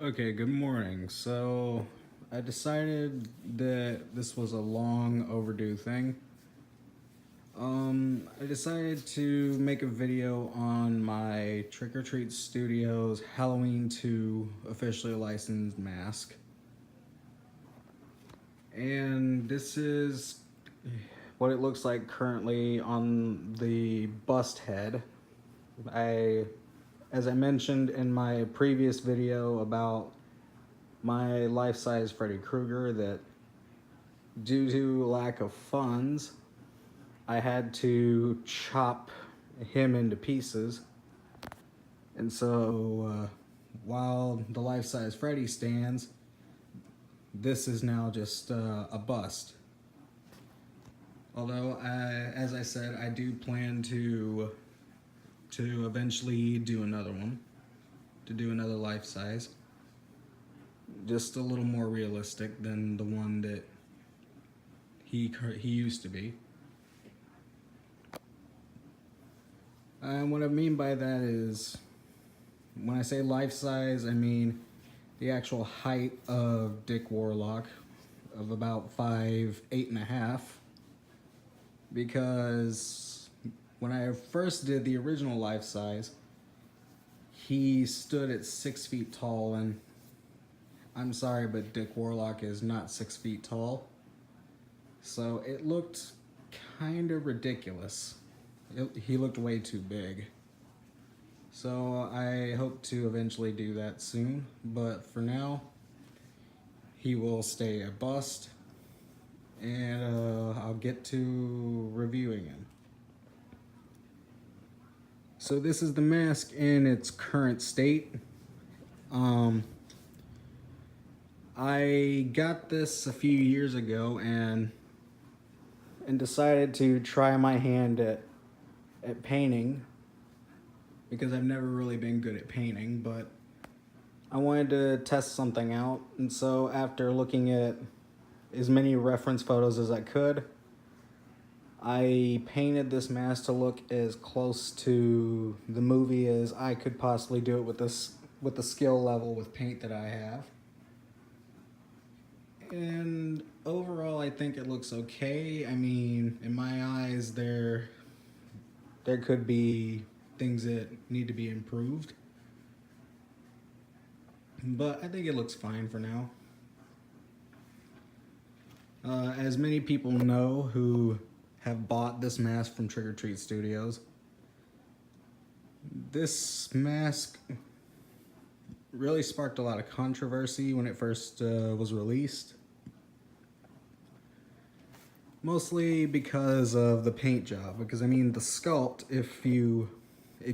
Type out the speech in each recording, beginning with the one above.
Okay, good morning. So I decided that this was a long overdue thing. I decided to make a video on my Trick or Treat Studios Halloween 2 officially licensed mask. And this is what it looks like currently on the bust head. As I mentioned in my previous video about my life-size Freddy Krueger, that due to lack of funds, I had to chop him into pieces. And so, while the life-size Freddy stands, this is now just a bust. Although, as I said, I do plan to eventually do another one, to do another life-size, just a little more realistic than the one that he used to be. And what I mean by that is, when I say life size, I mean the actual height of Dick Warlock of about 5'8.5", because when I first did the original life size, he stood at 6 feet tall, and I'm sorry, but Dick Warlock is not 6 feet tall. So it looked kind of ridiculous. He looked way too big. So I hope to eventually do that soon, but for now, he will stay a bust, and I'll get to reviewing him. So this is the mask in its current state. I got this a few years ago and decided to try my hand at painting, because I've never really been good at painting, but I wanted to test something out. And so after looking at as many reference photos as I could, I painted this mask to look as close to the movie as I could possibly do it with the skill level with paint that I have. And overall, I think it looks okay. I mean, in my eyes, there could be things that need to be improved, but I think it looks fine for now. As many people know who have bought this mask from Trick or Treat Studios, this mask really sparked a lot of controversy when it first was released. Mostly because of the paint job, because I mean the sculpt, if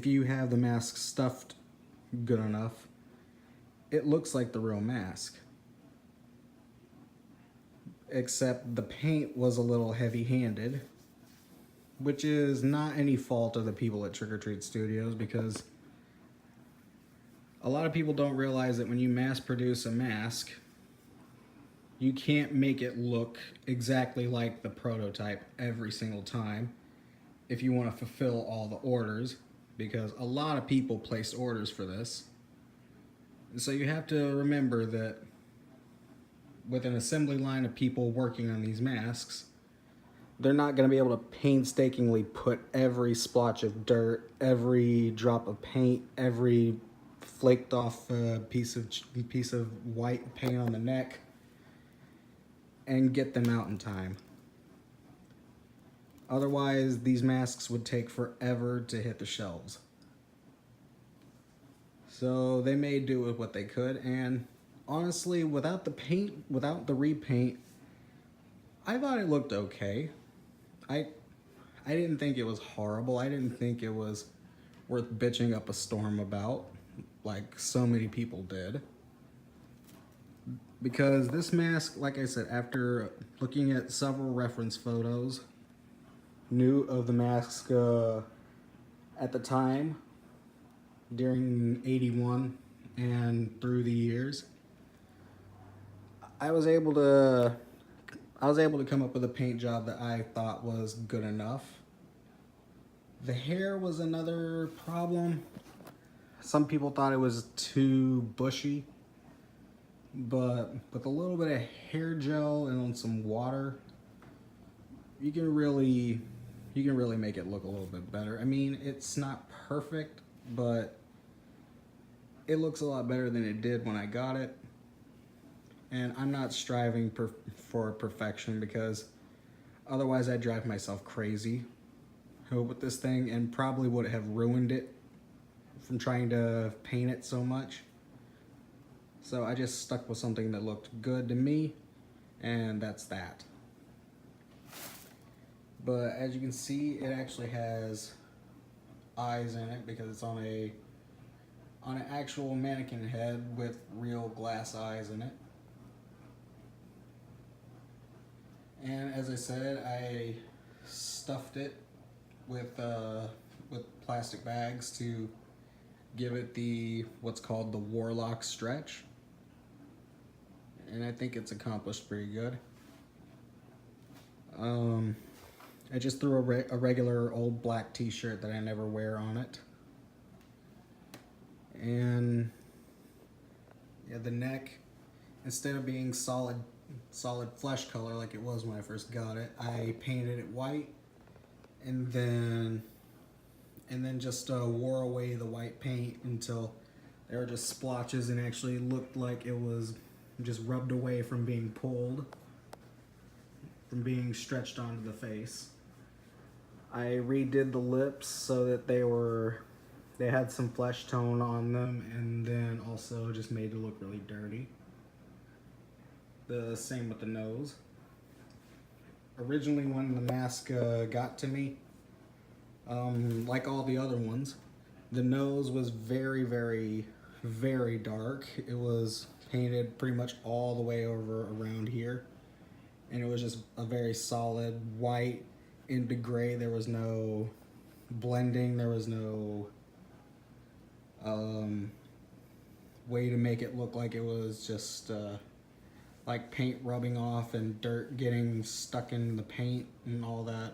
you have the mask stuffed good enough, it looks like the real mask. Except the paint was a little heavy-handed, which is not any fault of the people at Trick or Treat Studios, because a lot of people don't realize that when you mass produce a mask, you can't make it look exactly like the prototype every single time if you want to fulfill all the orders, because a lot of people placed orders for this. And so you have to remember that with an assembly line of people working on these masks, they're not going to be able to painstakingly put every splotch of dirt, every drop of paint, every flaked off piece of white paint on the neck, and get them out in time. Otherwise, these masks would take forever to hit the shelves. So they made do with what they could, and honestly, without the paint, without the repaint, I thought it looked okay. I didn't think it was horrible. I didn't think it was worth bitching up a storm about, like so many people did. Because this mask, like I said, after looking at several reference photos, knew of the mask at the time, during '81 and through the years, I was able to come up with a paint job that I thought was good enough. The hair was another problem. Some people thought it was too bushy. but with a little bit of hair gel and some water, you can really make it look a little bit better. I mean, it's not perfect, but it looks a lot better than it did when I got it. And I'm not striving for perfection, because otherwise I'd drive myself crazy with this thing and probably would have ruined it from trying to paint it so much. So I just stuck with something that looked good to me, and that's that. But as you can see, it actually has eyes in it because it's on an actual mannequin head with real glass eyes in it. And as I said, I stuffed it with plastic bags to give it what's called the Warlock stretch. And I think it's accomplished pretty good. I just threw a regular old black t-shirt that I never wear on it. And yeah, the neck, instead of being solid flesh color like it was when I first got it, I painted it white, and then just wore away the white paint until there were just splotches and actually looked like it was just rubbed away from being pulled, from being stretched onto the face. I redid the lips so that they had some flesh tone on them, and then also just made it look really dirty. The same with the nose. Originally, when the mask got to me, like all the other ones, the nose was very, very, very dark. It was painted pretty much all the way over around here, and it was just a very solid white into gray. There was no blending. There was no way to make it look like it was just like paint rubbing off and dirt getting stuck in the paint and all that.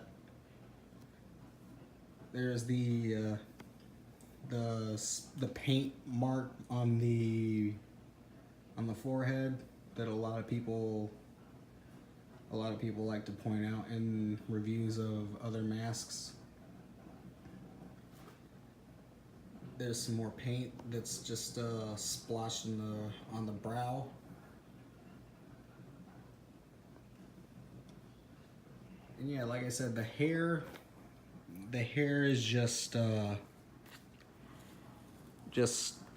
There's the paint mark on the forehead that a lot of people like to point out in reviews of other masks. There's some more paint that's just splotched on the brow. And yeah, like I said, the hair is just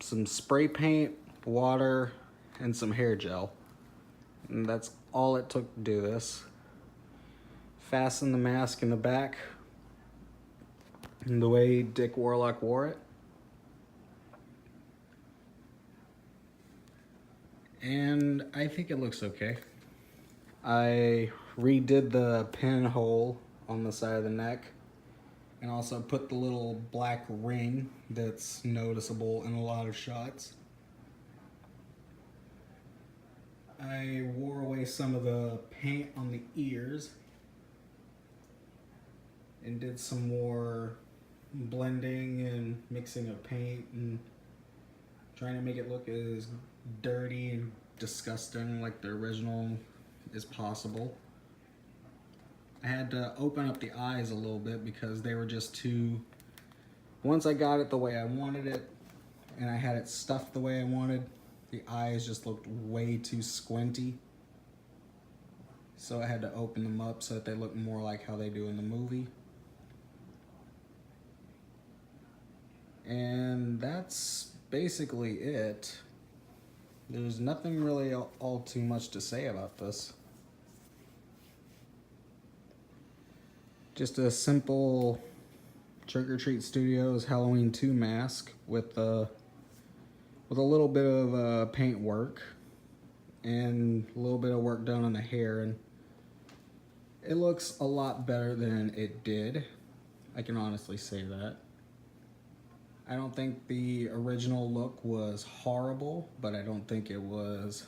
some spray paint, water, and some hair gel. And that's all it took to do this. Fasten the mask in the back in the way Dick Warlock wore it. And I think it looks okay. I redid the pinhole on the side of the neck, and also put the little black ring that's noticeable in a lot of shots. I wore away some of the paint on the ears and did some more blending and mixing of paint and trying to make it look as dirty and disgusting like the original as possible. I had to open up the eyes a little bit because they were just too... Once I got it the way I wanted it and I had it stuffed the way I wanted, the eyes just looked way too squinty. So I had to open them up so that they look more like how they do in the movie. And that's basically it. There's nothing really all too much to say about this. Just a simple Trick or Treat Studios Halloween 2 mask with a little bit of paint work and a little bit of work done on the hair, and it looks a lot better than it did. I can honestly say that. I don't think the original look was horrible, but I don't think it was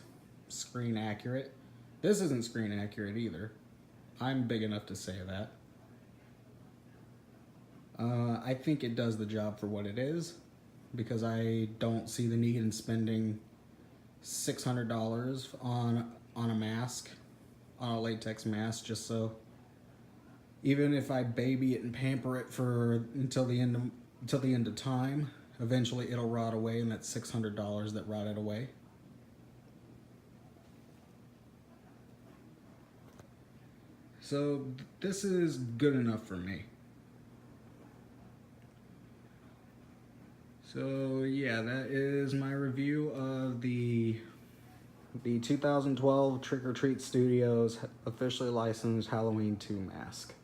screen accurate. This isn't screen accurate either. I'm big enough to say that. I think it does the job for what it is, because I don't see the need in spending $600 on a mask, on a latex mask, just so even if I baby it and pamper it for until the end of time, eventually it'll rot away, and that's $600 that rotted away. So this is good enough for me. So yeah, that is my review of the 2012 Trick or Treat Studios officially licensed Halloween 2 mask.